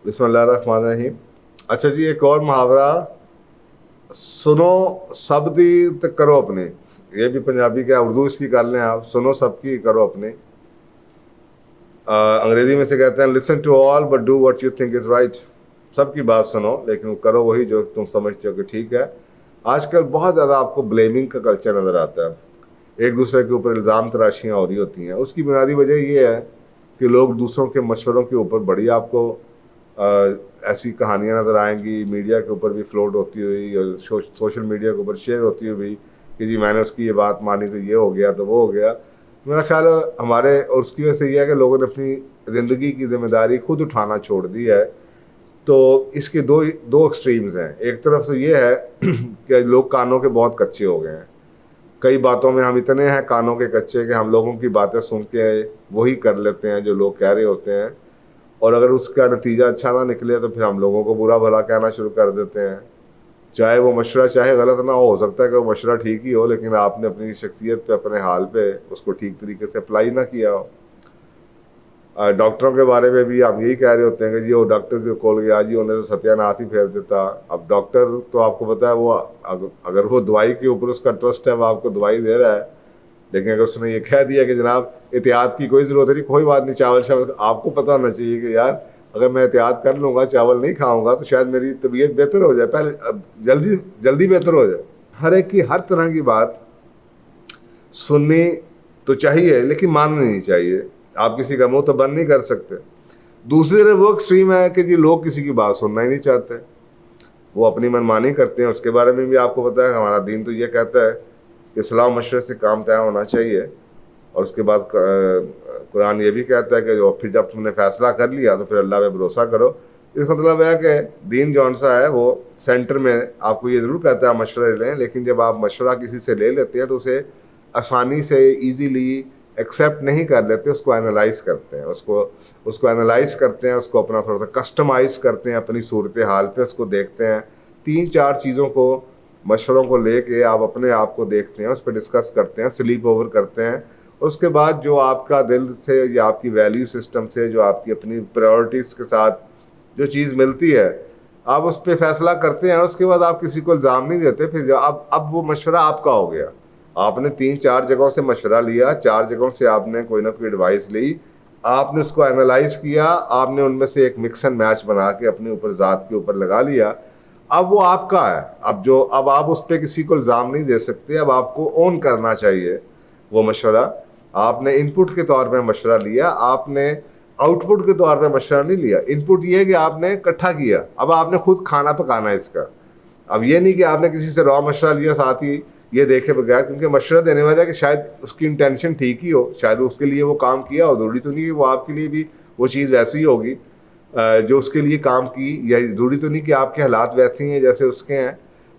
بسم اللہ الرحمن الرحیم. اچھا جی، ایک اور محاورہ، سنو سب دی تے کرو اپنی. یہ بھی پنجابی کا، اردو اس کی کر لیں آپ، سنو سب کی کرو اپنی. انگریزی میں سے کہتے ہیں listen to all but do what you think is right. سب کی بات سنو لیکن کرو وہی جو تم سمجھتے ہو کہ ٹھیک ہے. آج کل بہت زیادہ آپ کو بلیمنگ کا کلچر نظر آتا ہے، ایک دوسرے کے اوپر الزام تراشیاں ہو رہی ہوتی ہیں. اس کی بنیادی وجہ یہ ہے کہ لوگ دوسروں کے مشوروں کے اوپر بڑی آپ کو ایسی کہانیاں نظر آئیں گی میڈیا کے اوپر بھی فلوٹ ہوتی ہوئی اور سوشل میڈیا کے اوپر شیئر ہوتی ہوئی کہ جی میں نے اس کی یہ بات مانی تو یہ ہو گیا تو وہ ہو گیا. میرا خیال ہے ہمارے، اور اس کی وجہ سے یہ ہے کہ لوگوں نے اپنی زندگی کی ذمہ داری خود اٹھانا چھوڑ دی ہے. تو اس کے دو ایکسٹریمز ہیں. ایک طرف تو یہ ہے کہ لوگ کانوں کے بہت کچے ہو گئے ہیں. کئی باتوں میں ہم اتنے ہیں کانوں کے کچے کہ ہم لوگوں کی باتیں سن کے وہی کر لیتے ہیں جو لوگ کہہ رہے ہوتے ہیں، اور اگر اس کا نتیجہ اچھا نہ نکلے تو پھر ہم لوگوں کو برا بھلا کہنا شروع کر دیتے ہیں. چاہے وہ مشورہ چاہے غلط نہ ہو سکتا ہے کہ وہ مشورہ ٹھیک ہی ہو، لیکن آپ نے اپنی شخصیت پہ، اپنے حال پہ اس کو ٹھیک طریقے سے اپلائی نہ کیا ہو. ڈاکٹروں کے بارے میں بھی ہم یہی کہہ رہے ہوتے ہیں کہ جی وہ ڈاکٹر کے کول گیا جی انہیں تو ستیہ ناش ہی پھیر دیتا. اب ڈاکٹر تو آپ کو پتا ہے وہ اگر وہ دوائی کے اوپر اس کا ٹرسٹ ہے وہ آپ کو دوائی دے رہا ہے، لیکن اگر اس نے یہ کہہ دیا کہ جناب احتیاط کی کوئی ضرورت نہیں، کوئی بات نہیں، چاول آپ کو پتہ ہونا چاہیے کہ یار اگر میں احتیاط کر لوں گا، چاول نہیں کھاؤں گا تو شاید میری طبیعت بہتر ہو جائے، پہلے جلدی بہتر ہو جائے. ہر ایک کی ہر طرح کی بات سننی تو چاہیے لیکن ماننی نہیں چاہیے. آپ کسی کا منہ تو بند نہیں کر سکتے. دوسری طرف وہ ایکسٹریم ہے کہ جی لوگ کسی کی بات سننا ہی نہیں چاہتے، وہ اپنی منمانی کرتے ہیں. اس کے بارے میں بھی آپ کو پتا ہے ہمارا دین تو یہ کہتا ہے کہ صلاح و مشورے سے کام طے ہونا چاہیے. اور اس کے بعد قرآن یہ بھی کہتا ہے کہ جو پھر جب تم نے فیصلہ کر لیا تو پھر اللہ پہ بھروسہ کرو. اس کا مطلب ہے کہ دین جون سا ہے وہ سینٹر میں آپ کو یہ ضرور کہتا ہے مشورے لیں، لیکن جب آپ مشورہ کسی سے لے لیتے ہیں تو اسے آسانی سے ایزیلی ایکسیپٹ نہیں کر لیتے، اس کو اینالائز کرتے ہیں، اس کو اینالائز کرتے ہیں، اس کو اپنا تھوڑا سا کسٹمائز کرتے ہیں اپنی صورتحال پہ، اس کو دیکھتے ہیں. 3-4 چیزوں کو، مشوروں کو لے کے آپ اپنے آپ کو دیکھتے ہیں، اس پہ ڈسکس کرتے ہیں، سلیپ اوور کرتے ہیں. اور اس کے بعد جو آپ کا دل سے یا آپ کی ویلیو سسٹم سے، جو آپ کی اپنی پرائورٹیز کے ساتھ جو چیز ملتی ہے، آپ اس پہ فیصلہ کرتے ہیں. اور اس کے بعد آپ کسی کو الزام نہیں دیتے. پھر اب وہ مشورہ آپ کا ہو گیا. آپ نے 3-4 جگہوں سے مشورہ لیا، 4 جگہوں سے آپ نے کوئی نہ کوئی ایڈوائس لی، آپ نے اس کو اینالائز کیا، آپ نے ان میں سے ایک مکس اینڈ میچ بنا کے اپنے اوپر ذات کے اوپر لگا لیا. اب وہ آپ کا ہے. اب آپ اس پہ کسی کو الزام نہیں دے سکتے. اب آپ کو اون کرنا چاہیے وہ مشورہ. آپ نے ان پٹ کے طور پہ مشورہ لیا، آپ نے آؤٹ پٹ کے طور پہ مشورہ نہیں لیا. ان پٹ یہ کہ آپ نے اکٹھا کیا، اب آپ نے خود کھانا پکانا ہے اس کا. اب یہ نہیں کہ آپ نے کسی سے را مشورہ لیا ساتھ ہی یہ دیکھے بغیر، کیونکہ مشورہ دینے والا ہے کہ شاید اس کی انٹینشن ٹھیک ہی ہو، شاید اس کے لیے وہ کام کیا ہو، ضروری تو نہیں کہ وہ آپ کے لیے بھی وہ چیز ویسی ہی ہوگی جو اس کے لیے کام کی، یا ضروری تو نہیں کہ آپ کے حالات ویسے ہیں جیسے اس کے ہیں.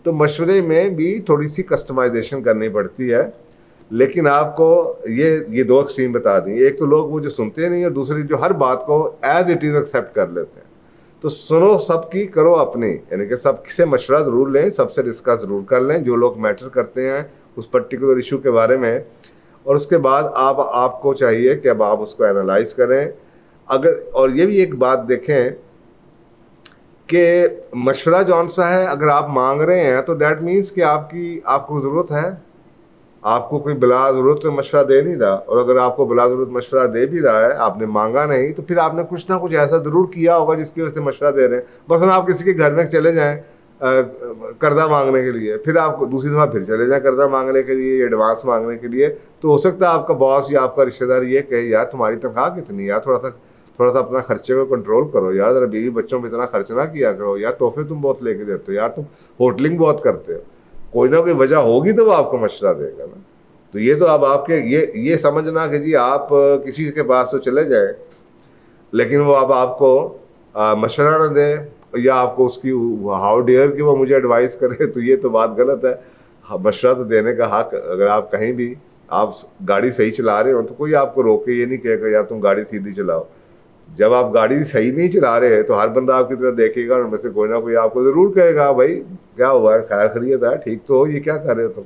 تو مشورے میں بھی تھوڑی سی کسٹمائزیشن کرنی پڑتی ہے. لیکن آپ کو یہ 2 ایکسٹریم بتا دیں. ایک تو لوگ وہ جو سنتے نہیں، اور دوسری جو ہر بات کو ایز اٹ از ایکسیپٹ کر لیتے ہیں. تو سنو سب کی کرو اپنی، یعنی کہ سب سے مشورہ ضرور لیں، سب سے ڈسکس ضرور کر لیں جو لوگ میٹر کرتے ہیں اس پرٹیکولر ایشو کے بارے میں. اور اس کے بعد آپ کو چاہیے کہ اب آپ اس کو اینالائز کریں. اور یہ بھی ایک بات دیکھیں کہ مشورہ جون سا ہے اگر آپ مانگ رہے ہیں تو دیٹ مینس کہ آپ کو ضرورت ہے. آپ کو کوئی بلا ضرورت مشورہ دے نہیں رہا، اور اگر آپ کو بلا ضرورت مشورہ دے بھی رہا ہے، آپ نے مانگا نہیں، تو پھر آپ نے کچھ نہ کچھ ایسا ضرور کیا ہوگا جس کی وجہ سے مشورہ دے رہے ہیں. مثلا آپ کسی کے گھر میں چلے جائیں قرضہ مانگنے کے لیے، پھر آپ کو دوسری دفعہ پھر چلے جائیں قرضہ مانگنے کے لیے، ایڈوانس مانگنے کے لیے، تو ہو سکتا ہے آپ کا باس یا آپ کا رشتہ دار یہ کہے یار تمہاری تنخواہ کتنی ہے یار، تھوڑا سا اپنا خرچے کو کنٹرول کرو یار، ذرا بیوی بچوں پہ اتنا خرچ نہ کیا کرو یار، تحفے تم بہت لے کے دیتے ہو یار، تم ہوٹلنگ بہت کرتے ہو. کوئی نہ کوئی وجہ ہوگی تو وہ آپ کو مشورہ دے گا نا. تو یہ تو اب آپ کے یہ سمجھنا کہ جی آپ کسی کے پاس تو چلے جائیں لیکن وہ اب آپ کو مشورہ نہ دے، یا آپ کو اس کی ہاؤ ڈیئر کہ وہ مجھے ایڈوائز کرے، تو یہ تو بات غلط ہے. مشورہ تو دینے کا حق، اگر آپ کہیں بھی آپ گاڑی صحیح چلا رہے ہو تو کوئی آپ کو روکے یہ نہیں کہے گا یار تم گاڑی سیدھی چلاؤ. جب آپ گاڑی صحیح نہیں چلا رہے تو ہر بندہ آپ کی طرف دیکھے گا، اور ان میں سے کوئی نہ کوئی آپ کو ضرور کہے گا بھائی کیا ہوا ہے، خیر خیریت ہے، ٹھیک تو ہو، یہ کیا کر رہے ہو تم.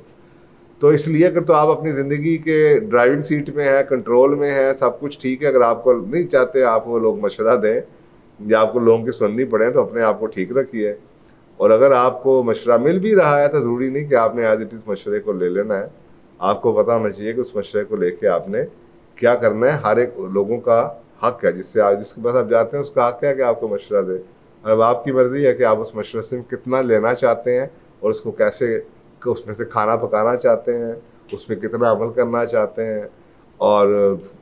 تو اس لیے اگر تو آپ اپنی زندگی کے ڈرائیونگ سیٹ میں ہیں، کنٹرول میں ہیں، سب کچھ ٹھیک ہے، اگر آپ کو نہیں چاہتے آپ وہ لوگ مشورہ دیں یا آپ کو لوگوں کی سننی پڑے تو اپنے آپ کو ٹھیک رکھیے. اور اگر آپ کو مشورہ مل بھی رہا ہے تو ضروری نہیں کہ آپ نے ایز اٹ از مشورے کو لے لینا ہے. آپ کو پتہ ہونا چاہیے کہ اس مشورے کو لے کے آپ نے کیا کرنا ہے. ہر ایک لوگوں کا حق ہے جس کے پاس آپ جاتے ہیں اس کا حق ہے کہ آپ کو مشورہ دے. اور اب آپ کی مرضی ہے کہ آپ اس مشورے سے کتنا لینا چاہتے ہیں اور اس کو کیسے اس میں سے کھانا پکانا چاہتے ہیں, اس میں کتنا عمل کرنا چاہتے ہیں, اور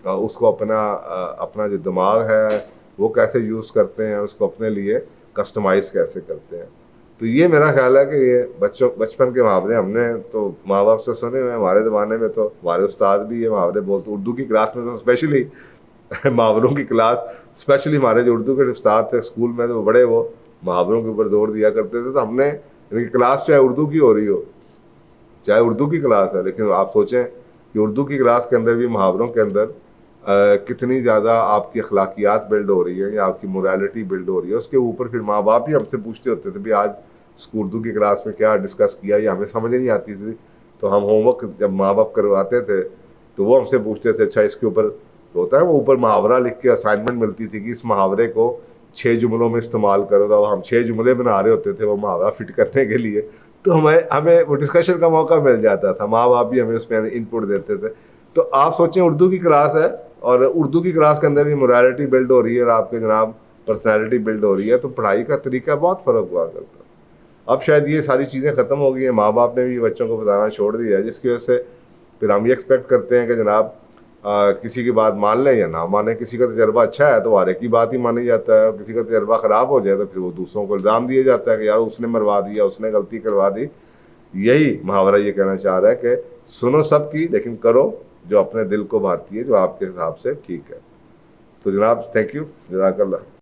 اس کو اپنا جو دماغ ہے وہ کیسے یوز کرتے ہیں, اس کو اپنے لیے کسٹمائز کیسے کرتے ہیں. تو یہ میرا خیال ہے کہ یہ بچپن کے محاورے ہم نے تو ماں باپ سے سنے ہوئے ہیں. ہمارے زمانے میں تو ہمارے استاد بھی یہ محاورے بولتے, اردو کی کلاس میں تو اسپیشلی محاوروں کی کلاس, اسپیشلی ہمارے جو اردو کے استاد تھے اسکول میں تو بڑے وہ محاوروں کے اوپر زور دیا کرتے تھے. تو ہم نے کلاس چاہے اردو کی ہو رہی ہو, چاہے اردو کی کلاس ہے, لیکن آپ سوچیں کہ اردو کی کلاس کے اندر بھی محاوروں کے اندر کتنی زیادہ آپ کی اخلاقیات بلڈ ہو رہی ہے یا آپ کی مورالٹی بلڈ ہو رہی ہے. اس کے اوپر پھر ماں باپ بھی ہم سے پوچھتے ہوتے تھے بھی آج اردو کی کلاس میں کیا ڈسکس کیا, یا ہمیں سمجھ نہیں آتی تھی تو ہم ہوم ورک جب ماں باپ کرواتے تھے تو وہ ہم سے پوچھتے تھے اچھا اس کے اوپر ہوتا ہے, وہ اوپر محاورہ لکھ کے اسائنمنٹ ملتی تھی کہ اس محاورے کو 6 جملوں میں استعمال کرو. تو ہم 6 جملے بنا رہے ہوتے تھے وہ محاورہ فٹ کرنے کے لیے, تو ہمیں وہ ڈسکشن کا موقع مل جاتا تھا. ماں باپ بھی ہمیں اس میں ان پٹ دیتے تھے. تو آپ سوچیں اردو کی کلاس ہے اور اردو کی کلاس کے اندر بھی مورالٹی بلڈ ہو رہی ہے اور آپ کے جناب پرسنالٹی بلڈ ہو رہی ہے, تو پڑھائی کا طریقہ بہت فرق ہوا کرتا. اب شاید یہ ساری چیزیں ختم ہو گئی ہیں, ماں باپ نے بھی بچوں کو بتانا چھوڑ دیا ہے, جس کی وجہ سے پھر ہم یہ ایکسپیکٹ کرتے ہیں کہ جناب کسی کی بات مان لیں یا نہ مانیں. کسی کا تجربہ اچھا ہے تو ہر ایک کی بات ہی مانی جاتا ہے, اور کسی کا تجربہ خراب ہو جائے تو پھر وہ دوسروں کو الزام دیا جاتا ہے کہ یار اس نے مروا دیا, اس نے غلطی کروا دی. یہی محاورہ یہ کہنا چاہ رہا ہے کہ سنو سب کی لیکن کرو جو اپنے دل کو بھاتی ہے, جو آپ کے حساب سے ٹھیک ہے. تو جناب تھینک یو, جزاک اللہ.